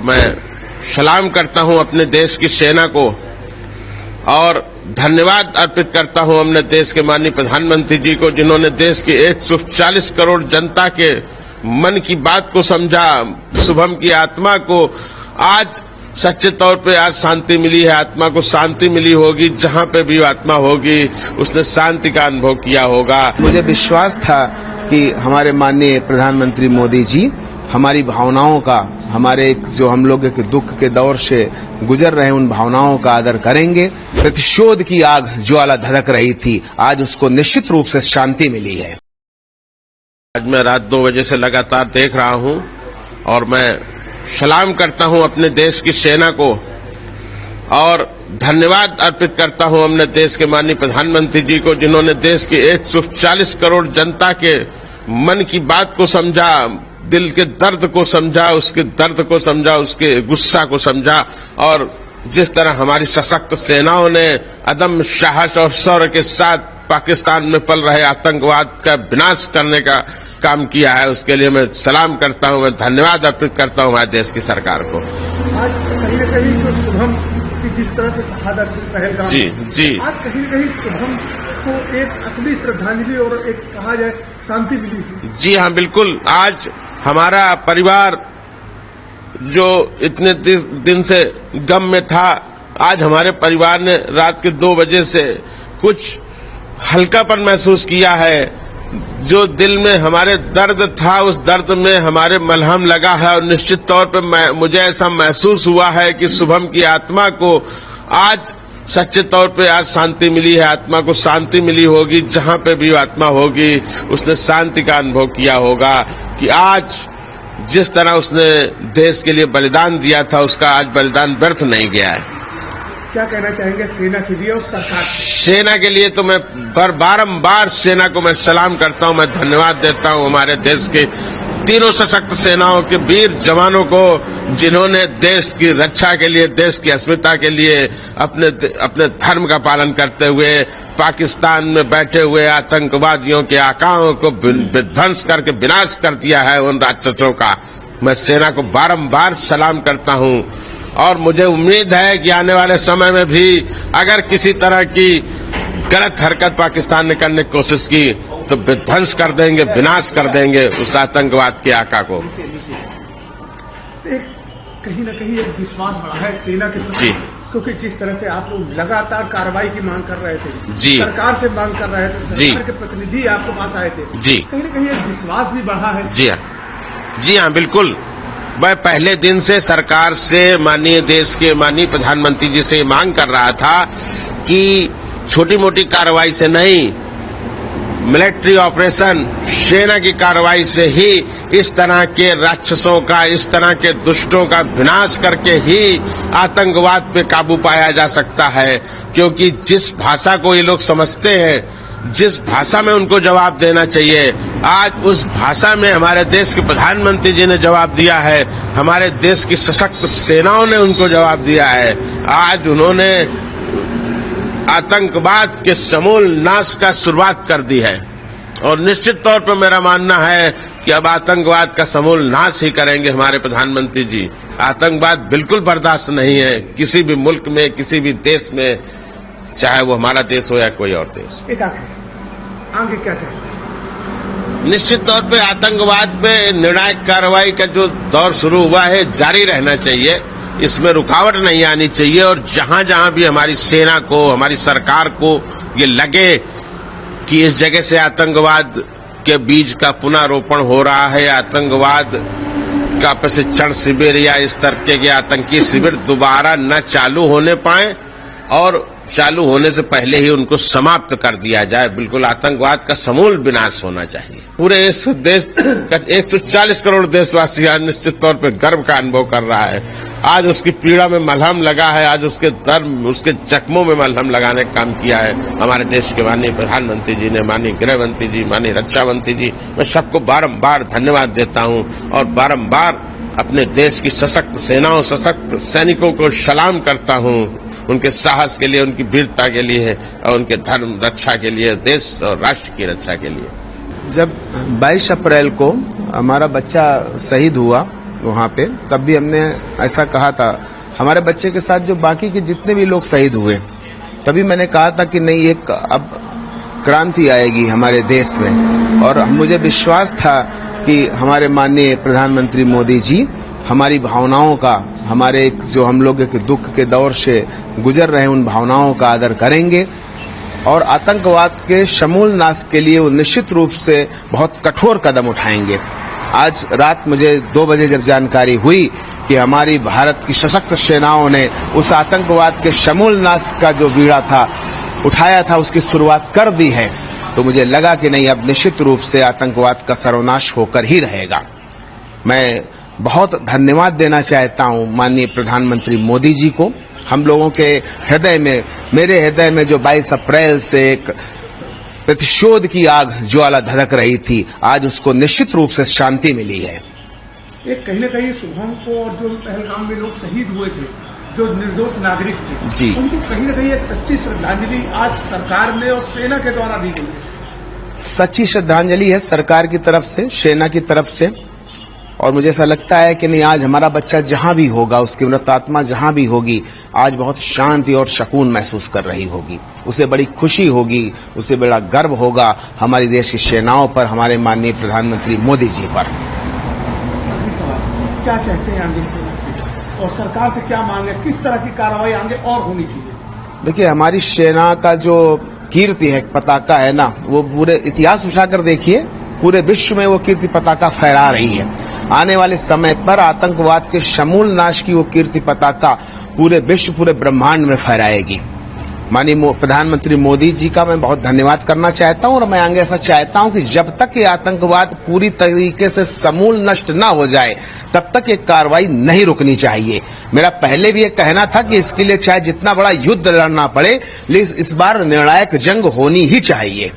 मैं सलाम करता हूं अपने देश की सेना को और धन्यवाद अर्पित करता हूं अपने देश के माननीय प्रधानमंत्री जी को, जिन्होंने देश की 140 करोड़ जनता के मन की बात को समझा, शुभम की आत्मा को आज सच्चे तौर पे आज शांति मिली है। आत्मा को शांति मिली होगी, जहां पे भी आत्मा होगी उसने शांति का अनुभव किया होगा। मुझे विश्वास था कि हमारे माननीय प्रधानमंत्री मोदी जी हमारी भावनाओं का, हमारे जो हम लोग के दुख के दौर से गुजर रहे उन भावनाओं का आदर करेंगे। प्रतिशोध की आग ज्वाला धधक रही थी, आज उसको निश्चित रूप से शांति मिली है। आज मैं रात 2 बजे से लगातार देख रहा हूं और मैं सलाम करता हूं अपने देश की सेना को और धन्यवाद अर्पित करता हूं अपने देश के माननीय प्रधानमंत्री जी को, जिन्होंने देश की 140 करोड़ जनता के मन की बात को समझा, दिल के दर्द को समझा, उसके दर्द को समझा, उसके गुस्सा को समझा और जिस तरह हमारी सशक्त सेनाओं ने अदम्य साहस और शौर्य के साथ पाकिस्तान में पल रहे आतंकवाद का विनाश करने का काम किया है, उसके लिए मैं सलाम करता हूं, मैं धन्यवाद अर्पित करता हूं हमारे देश की सरकार को। आज कहीं न कहीं जो शुभम की जिस तरह से शहादत पहलगाम, जी आज कहीं न कहीं शुभम को एक असली श्रद्धांजलि और एक कहा जाए शांति मिली। जी हाँ, बिल्कुल। आज हमारा परिवार जो इतने दिन से गम में था, आज हमारे परिवार ने रात के 2 बजे से कुछ हल्कापन महसूस किया है। जो दिल में हमारे दर्द था, उस दर्द में हमारे मलहम लगा है और निश्चित तौर पर मुझे ऐसा महसूस हुआ है कि शुभम की आत्मा को आज सच्चे तौर पे आज शांति मिली है। आत्मा को शांति मिली होगी, जहां पे भी आत्मा होगी उसने शांति का अनुभव किया होगा कि आज जिस तरह उसने देश के लिए बलिदान दिया था, उसका आज बलिदान व्यर्थ नहीं गया है। क्या कहना चाहेंगे सेना के लिए और सरकार? सेना के लिए तो मैं बारंबार सेना को मैं सलाम करता हूं, मैं धन्यवाद देता हूं हमारे देश के तीनों सशक्त सेनाओं के वीर जवानों को, जिन्होंने देश की रक्षा के लिए, देश की अस्मिता के लिए अपने धर्म का पालन करते हुए पाकिस्तान में बैठे हुए आतंकवादियों के आकाओं को विध्वंस करके विनाश कर दिया है उन राक्षसों का। मैं सेना को बारंबार सलाम करता हूं और मुझे उम्मीद है कि आने वाले समय में भी अगर किसी तरह की गलत हरकत पाकिस्तान ने करने की कोशिश की तो विध्वंस कर देंगे, विनाश कर देंगे उस आतंकवाद के आका को। कहीं न कहीं एक विश्वास बढ़ा है सेना के प्रति, क्योंकि जिस तरह से आप लोग लगातार कार्रवाई की मांग कर रहे थे, जी, सरकार से मांग कर रहे थे, सरकार के प्रतिनिधि आपके पास आए थे, जी, कहीं न कहीं एक विश्वास भी बढ़ा है। जी हाँ, बिल्कुल। मैं पहले दिन से सरकार से, माननीय देश के माननीय प्रधानमंत्री जी से मांग कर रहा था कि छोटी मोटी कार्रवाई से नहीं, मिलिट्री ऑपरेशन, सेना की कार्रवाई से ही इस तरह के राक्षसों का, इस तरह के दुष्टों का विनाश करके ही आतंकवाद पे काबू पाया जा सकता है। क्योंकि जिस भाषा को ये लोग समझते हैं, जिस भाषा में उनको जवाब देना चाहिए, आज उस भाषा में हमारे देश के प्रधानमंत्री जी ने जवाब दिया है, हमारे देश की सशक्त सेनाओं ने उनको जवाब दिया है। आज उन्होंने आतंकवाद के समूल नाश का शुरुआत कर दी है और निश्चित तौर पर मेरा मानना है कि अब आतंकवाद का समूल नाश ही करेंगे हमारे प्रधानमंत्री जी। आतंकवाद बिल्कुल बर्दाश्त नहीं है किसी भी मुल्क में, किसी भी देश में, चाहे वो हमारा देश हो या कोई और देश। आगे क्या चाहिए? निश्चित तौर पे आतंकवाद पे निर्णायक कार्रवाई का जो दौर शुरू हुआ है जारी रहना चाहिए, इसमें रुकावट नहीं आनी चाहिए और जहां जहां भी हमारी सेना को, हमारी सरकार को ये लगे कि इस जगह से आतंकवाद के बीज का पुनरोपण हो रहा है, आतंकवाद का प्रशिक्षण शिविर या इस तरह के आतंकी शिविर दोबारा न चालू होने पाए और चालू होने से पहले ही उनको समाप्त कर दिया जाए। बिल्कुल आतंकवाद का समूल विनाश होना चाहिए। पूरे इस देश का 140 करोड़ देशवासी आज निश्चित तौर पर गर्व का अनुभव कर रहा है। आज उसकी पीड़ा में मलहम लगा है, आज उसके दर्द, उसके जख्मों में मलहम लगाने का काम किया है हमारे देश के माननीय प्रधानमंत्री जी ने, माननीय गृह मंत्री जी, माननीय रक्षा मंत्री जी। मैं सबको बारंबार धन्यवाद देता हूं और बारंबार अपने देश की सशक्त सेनाओं, सशक्त सैनिकों को सलाम करता हूं, उनके साहस के लिए, उनकी वीरता के लिए और उनके धर्म रक्षा के लिए, देश और राष्ट्र की रक्षा के लिए। जब 22 अप्रैल को हमारा बच्चा शहीद हुआ वहाँ पे, तब भी हमने ऐसा कहा था। हमारे बच्चे के साथ जो बाकी के जितने भी लोग शहीद हुए, तभी मैंने कहा था कि नहीं, एक अब क्रांति आएगी हमारे देश में। और मुझे विश्वास था कि हमारे माननीय प्रधानमंत्री मोदी जी हमारी भावनाओं का, हमारे जो हम लोग एक दुख के दौर से गुजर रहे हैं, उन भावनाओं का आदर करेंगे और आतंकवाद के समूल नाश के लिए वो निश्चित रूप से बहुत कठोर कदम उठाएंगे। आज रात मुझे 2 बजे जब जानकारी हुई कि हमारी भारत की सशक्त सेनाओं ने उस आतंकवाद के समूल नाश का जो बीड़ा था उठाया था, उसकी शुरुआत कर दी है, तो मुझे लगा कि नहीं, अब निश्चित रूप से आतंकवाद का सर्वनाश होकर ही रहेगा। मैं बहुत धन्यवाद देना चाहता हूं माननीय प्रधानमंत्री मोदी जी को। हम लोगों के हृदय में, मेरे हृदय में जो 22 अप्रैल से एक प्रतिशोध की आग ज्वाला धधक रही थी, आज उसको निश्चित रूप से शांति मिली है। एक कहीं न कहीं सुबह को और जो पहलगाम में लोग शहीद हुए थे, जो निर्दोष नागरिक थे जी, उनको कहीं न कहीं एक सच्ची श्रद्धांजलि आज सरकार ने और सेना के द्वारा दी गई है। सच्ची श्रद्धांजलि है सरकार की तरफ से, सेना की तरफ से। और मुझे ऐसा लगता है कि नहीं, आज हमारा बच्चा जहां भी होगा, उसकी मृत आत्मा जहां भी होगी, आज बहुत शांति और सुकून महसूस कर रही होगी। उसे बड़ी खुशी होगी, उसे बड़ा गर्व होगा हमारी देश की सेनाओं पर, हमारे माननीय प्रधानमंत्री मोदी जी पर। क्या चाहते हैं आगे से और सरकार से क्या मांगे, किस तरह की कार्रवाई आगे और होनी चाहिए? देखिए, हमारी सेना का जो कीर्ति है, पताका है ना, वो पूरे इतिहास उठाकर देखिए, पूरे विश्व में वो कीर्ति पताका फहरा रही है। आने वाले समय पर आतंकवाद के समूल नाश की वो कीर्ति पताका पूरे विश्व, पूरे ब्रह्मांड में फहराएगी। माननीय प्रधानमंत्री मोदी जी का मैं बहुत धन्यवाद करना चाहता हूं और मैं आगे ऐसा चाहता हूं कि जब तक ये आतंकवाद पूरी तरीके से समूल नष्ट न हो जाए, तब तक ये कार्रवाई नहीं रुकनी चाहिए। मेरा पहले भी ये कहना था कि इसके लिए चाहे जितना बड़ा युद्ध लड़ना पड़े, लेकिन इस बार निर्णायक जंग होनी ही चाहिए।